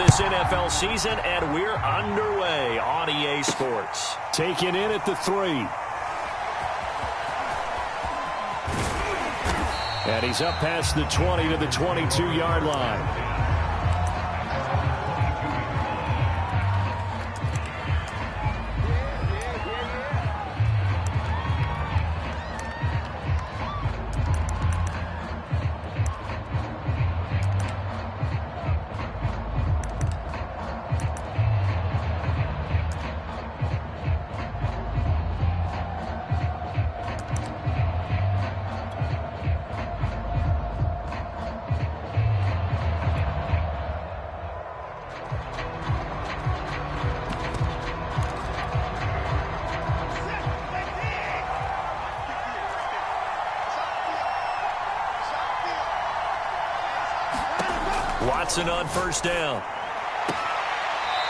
this NFL season, and we're underway on EA Sports. Taken in at the 3. And he's up past the 20 to the 22-yard line. Watson on first down.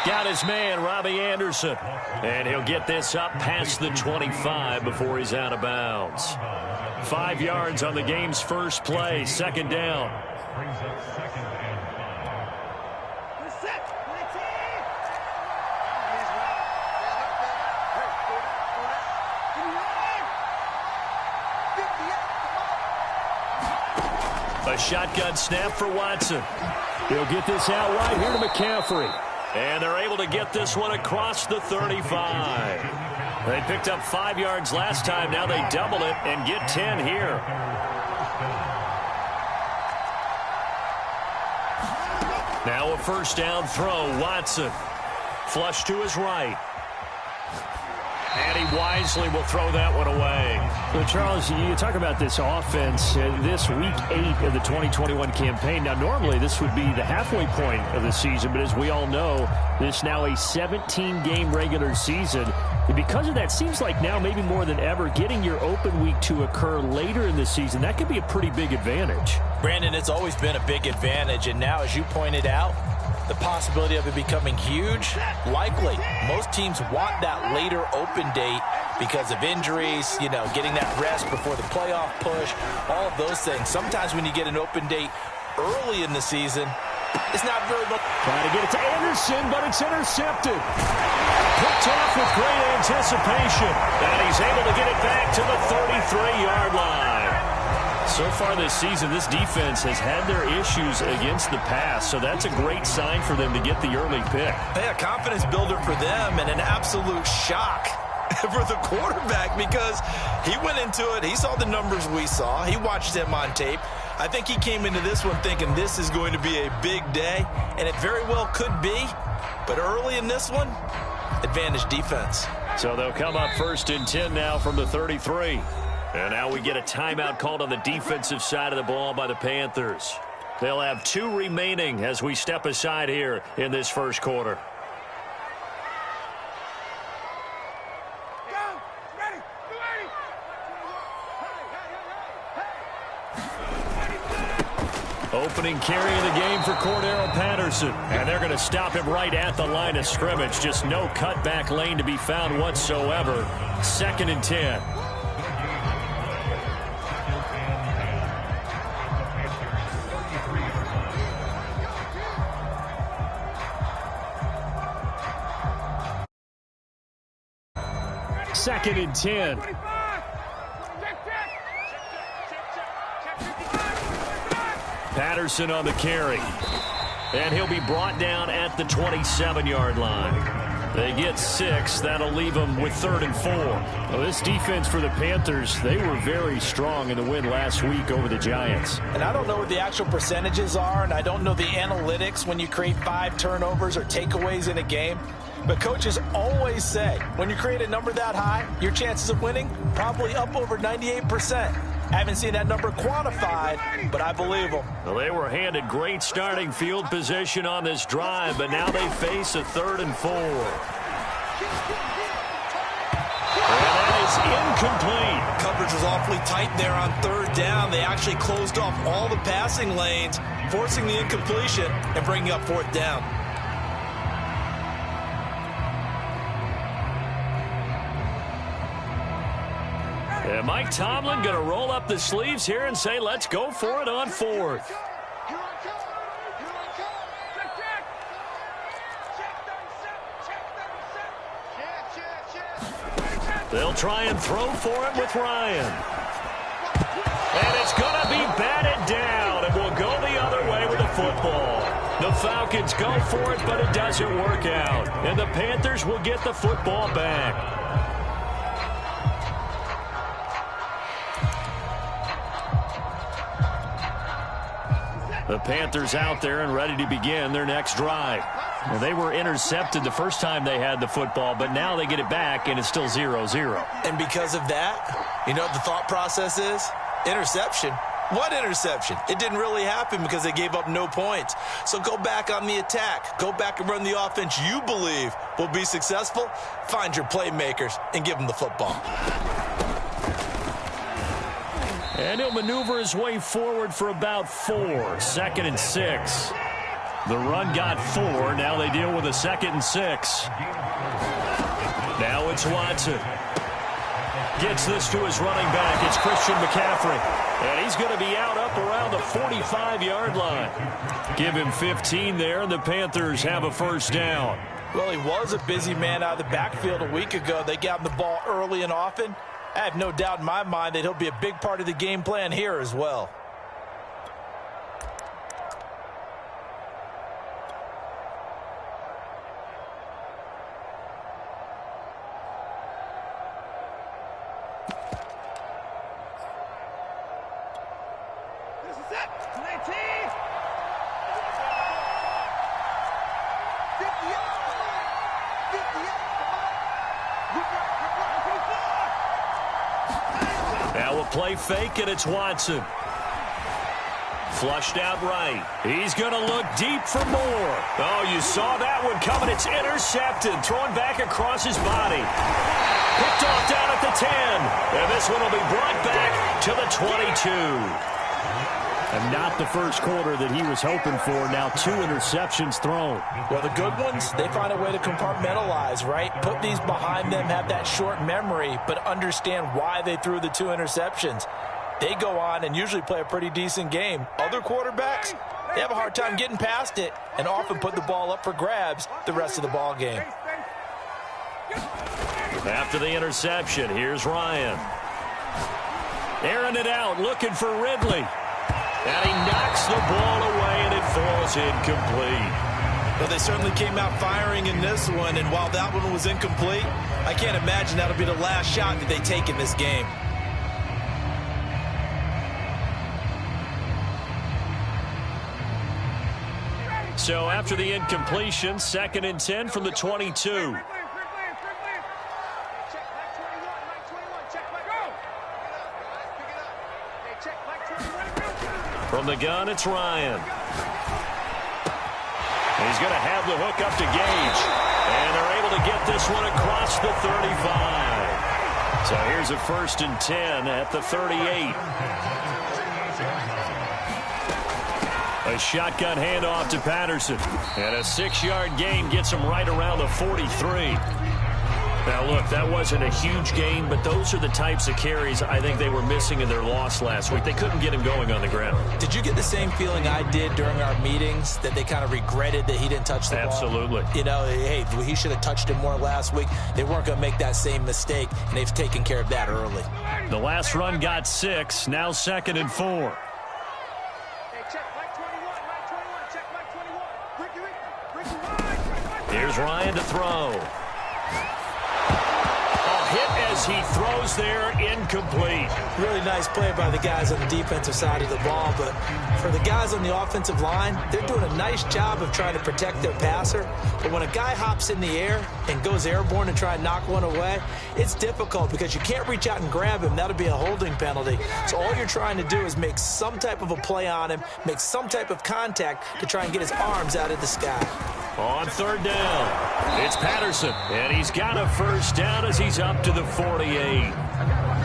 Got his man, Robbie Anderson. And he'll get this up past the 25 before he's out of bounds. 5 yards on the game's first play. Second down. A shotgun snap for Watson. He'll get this out right here to McCaffrey. And they're able to get this one across the 35. They picked up 5 yards last time. Now they double it and get 10 here. Now a first down throw. Watson. Flush to his right. And he wisely will throw that one away. So, Charles, you talk about this offense, this Week 8 of the 2021 campaign. Now, normally this would be the halfway point of the season, but as we all know, this now a 17-game regular season. And because of that, seems like now maybe more than ever, getting your open week to occur later in the season, that could be a pretty big advantage. Brandon, it's always been a big advantage, and now, as you pointed out, the possibility of it becoming huge, likely. Most teams want that later open date because of injuries, you know, getting that rest before the playoff push, all of those things. Sometimes when you get an open date early in the season, it's not very much. Trying to get it to Anderson, but it's intercepted. Picked off with great anticipation. And he's able to get it back to the 33-yard line. So far this season, this defense has had their issues against the pass, so that's a great sign for them to get the early pick. Hey, a confidence builder for them and an absolute shock for the quarterback because he went into it. He saw the numbers we saw. He watched them on tape. I think he came into this one thinking this is going to be a big day, and it very well could be. But early in this one, advantage defense. So they'll come up first and 10 now from the 33. And now we get a timeout called on the defensive side of the ball by the Panthers. They'll have 2 remaining as we step aside here in this first quarter. Opening carry of the game for Cordero Patterson. And they're going to stop him right at the line of scrimmage. Just no cutback lane to be found whatsoever. 2nd and 10. Second and 10. Patterson on the carry. And he'll be brought down at the 27-yard line. They get 6. That'll leave them with 3rd and 4. Well, this defense for the Panthers, they were very strong in the win last week over the Giants. And I don't know what the actual percentages are, and I don't know the analytics when you create 5 turnovers or takeaways in a game. But coaches always say, when you create a number that high, your chances of winning probably up over 98%. I haven't seen that number quantified, but I believe them. Well, they were handed great starting field position on this drive, but now they face a 3rd and 4. And that is incomplete. Coverage was awfully tight there on 3rd down. They actually closed off all the passing lanes, forcing the incompletion and bringing up 4th down. And Mike Tomlin going to roll up the sleeves here and say, let's go for it on 4th. They'll try and throw for it with Ryan. And it's going to be batted down, and we'll go the other way with the football. The Falcons go for it, but it doesn't work out. And the Panthers will get the football back. The Panthers out there and ready to begin their next drive. Well, they were intercepted the first time they had the football, but now they get it back, and it's still 0-0. And because of that, you know what the thought process is? Interception. What interception? It didn't really happen because they gave up no points. So go back on the attack. Go back and run the offense you believe will be successful. Find your playmakers and give them the football. And he'll maneuver his way forward for about 4. 2nd and 6. The run got 4. Now they deal with a 2nd and 6. Now it's Watson. Gets this to his running back. It's Christian McCaffrey. And he's going to be out up around the 45-yard line. Give him 15 there, and the Panthers have a first down. Well, he was a busy man out of the backfield a week ago. They got him the ball early and often. I have no doubt in my mind that he'll be a big part of the game plan here as well. Play fake, and it's Watson. Flushed out right. He's going to look deep for more. Oh, you saw that one coming. It's intercepted. Thrown back across his body. Picked off down at the 10. And this one will be brought back to the 22. And not the first quarter that he was hoping for. Now 2 interceptions thrown. Well, the good ones, they find a way to compartmentalize, right? Put these behind them, have that short memory, but understand why they threw the 2 interceptions. They go on and usually play a pretty decent game. Other quarterbacks, they have a hard time getting past it and often put the ball up for grabs the rest of the ball game. After the interception, here's Ryan. Airing it out, looking for Ridley. And he knocks the ball away, and it falls incomplete. Well, they certainly came out firing in this one, and while that one was incomplete, I can't imagine that'll be the last shot that they take in this game. So after the incompletion, 2nd and 10 from the 22. From the gun, it's Ryan. He's going to have the hook up to Gage. And they're able to get this one across the 35. So here's a 1st and 10 at the 38. A shotgun handoff to Patterson. And a 6-yard gain gets him right around the 43. Now, look, that wasn't a huge gain, but those are the types of carries I think they were missing in their loss last week. They couldn't get him going on the ground. Did you get the same feeling I did during our meetings, that they kind of regretted that he didn't touch the ball? Absolutely. You know, hey, he should have touched it more last week. They weren't going to make that same mistake, and they've taken care of that early. The last run got 6, now 2nd and 4. Here's Ryan to throw. Hit as he throws there, incomplete. Really nice play by the guys on the defensive side of the ball, but for the guys on the offensive line, they're doing a nice job of trying to protect their passer. But when a guy hops in the air and goes airborne and try and knock one away, it's difficult because you can't reach out and grab him. That'll be a holding penalty. So all you're trying to do is make some type of a play on him, make some type of contact to try and get his arms out of the sky. On 3rd down, it's Patterson, and he's got a 1st down as he's up to the 48.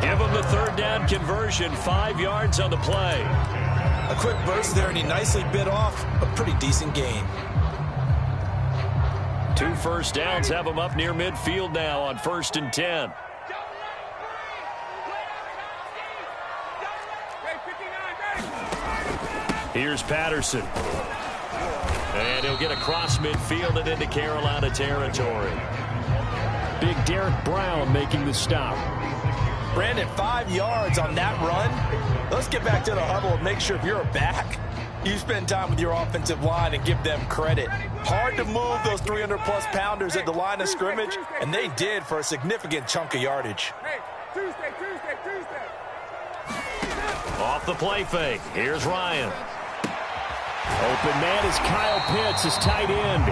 Give him the 3rd down conversion, 5 yards on the play. A quick burst there, and he nicely bit off a pretty decent gain. 2 1st downs have him up near midfield now on 1st and 10. Here's Patterson. And he'll get across midfield and into Carolina territory. big Derek Brown making the stop. Brandon, 5 yards on that run. Let's get back to the huddle and make sure if you're a back, you spend time with your offensive line and give them credit. Hard to move those 300-plus pounders at the line of scrimmage, and they did for a significant chunk of yardage. Tuesday. Off the play fake. Here's Ryan. Open man is Kyle Pitts, his tight end.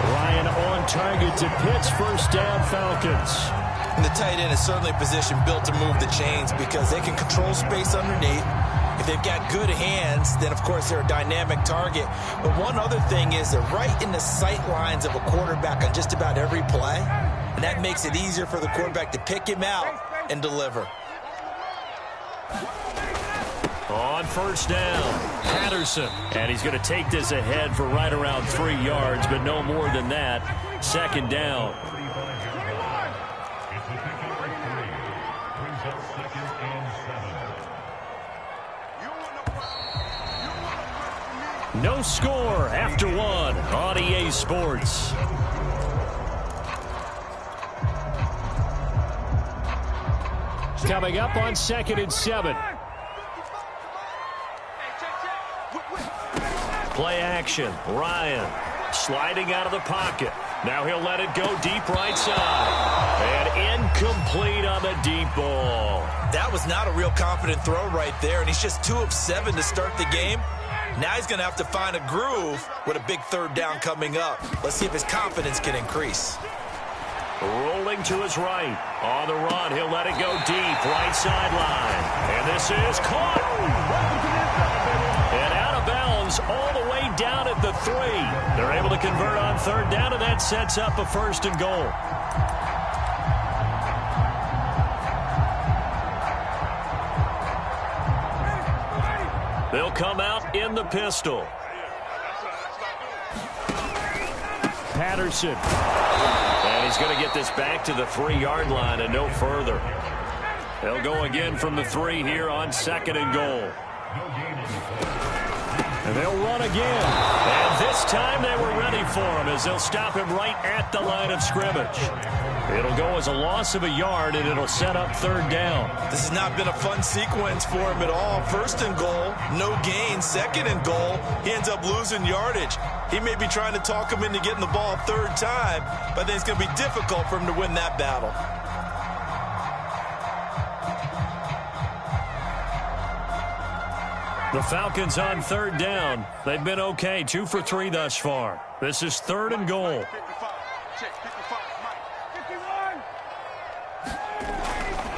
Ryan on target to Pitts. First down, Falcons. And the tight end is certainly a position built to move the chains because they can control space underneath. If they've got good hands, then, of course, they're a dynamic target. But one other thing is they're right in the sight lines of a quarterback on just about every play. And that makes it easier for the quarterback to pick him out and deliver. On first down, Patterson. And he's going to take this ahead for right around 3 yards, but no more than that. Second down. No score after one on EA Sports. Coming up on 2nd and 7. Play action. Ryan sliding out of the pocket. Now he'll let it go deep right side. And incomplete on the deep ball. That was not a real confident throw right there, and he's just 2 of 7 to start the game. Now he's going to have to find a groove with a big third down coming up. Let's see if his confidence can increase. Rolling to his right. On the run, he'll let it go deep, right sideline. And this is caught. And out of bounds all the way down at the 3. They're able to convert on third down, and that sets up a 1st and goal. They'll come out in the pistol. Patterson. And he's going to get this back to the 3-yard line and no further. They'll go again from the 3 here on 2nd and goal. And they'll run again. And this time they were ready for him as they'll stop him right at the line of scrimmage. It'll go as a loss of a yard, and it'll set up 3rd down. This has not been a fun sequence for him at all. 1st and goal, no gain. 2nd and goal, he ends up losing yardage. He may be trying to talk him into getting the ball 3rd time, but I think it's going to be difficult for him to win that battle. The Falcons on 3rd down. They've been okay, 2 for 3 thus far. This is 3rd and goal.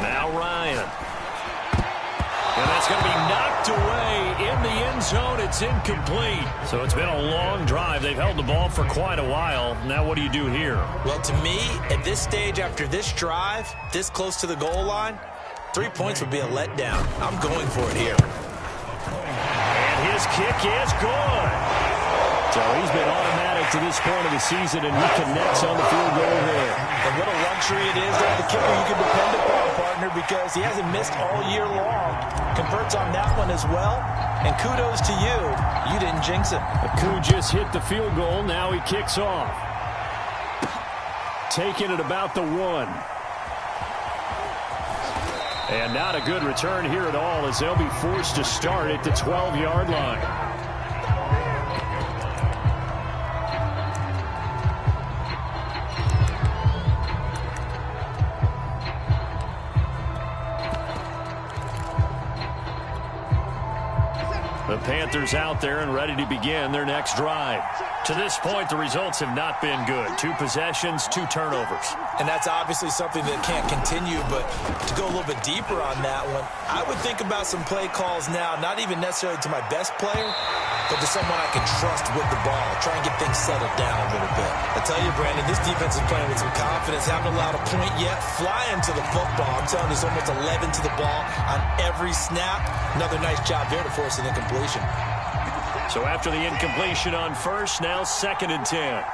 Now Ryan. And that's going to be knocked away in the end zone. It's incomplete. So it's been a long drive. They've held the ball for quite a while. Now what do you do here? Well, to me, at this stage after this drive, this close to the goal line, 3 points would be a letdown. I'm going for it here. And his kick is good. So he's been automatic to this point of the season, and he connects on the field goal here. And what a luxury it is to have the kicker you can depend upon, partner, because he hasn't missed all year long. Converts on that one as well. And kudos to you. You didn't jinx him. Aku just hit the field goal. Now he kicks off. Taking it about the 1. And not a good return here at all as they'll be forced to start at the 12-yard line. The Panthers out there and ready to begin their next drive. To this point, the results have not been good. 2 possessions, 2 turnovers. And that's obviously something that can't continue, but to go a little bit deeper on that one, I would think about some play calls now, not even necessarily to my best player, but to someone I can trust with the ball. Try and get things settled down a little bit. I tell you, Brandon, this defense is playing with some confidence. Haven't allowed a point yet. Flying to the football. I'm telling you, there's almost 11 to the ball on every snap. Another nice job there to force an incompletion. So after the incompletion on first, now 2nd and 10.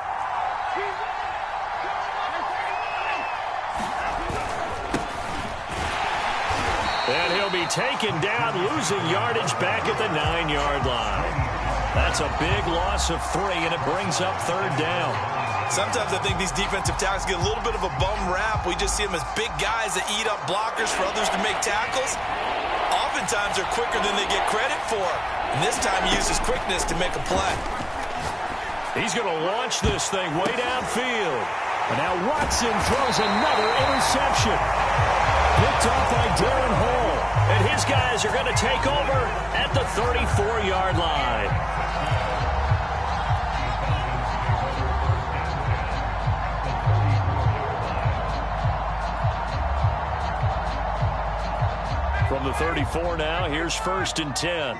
And he'll be taken down, losing yardage back at the 9-yard line. That's a big loss of 3, and it brings up 3rd down. Sometimes I think these defensive tackles get a little bit of a bum rap. We just see them as big guys that eat up blockers for others to make tackles. Oftentimes they're quicker than they get credit for. And this time he uses quickness to make a play. He's going to launch this thing way downfield. And now Watson throws another interception. Picked off by Darren Hall. And his guys are going to take over at the 34-yard line. From the 34 now, here's 1st and 10.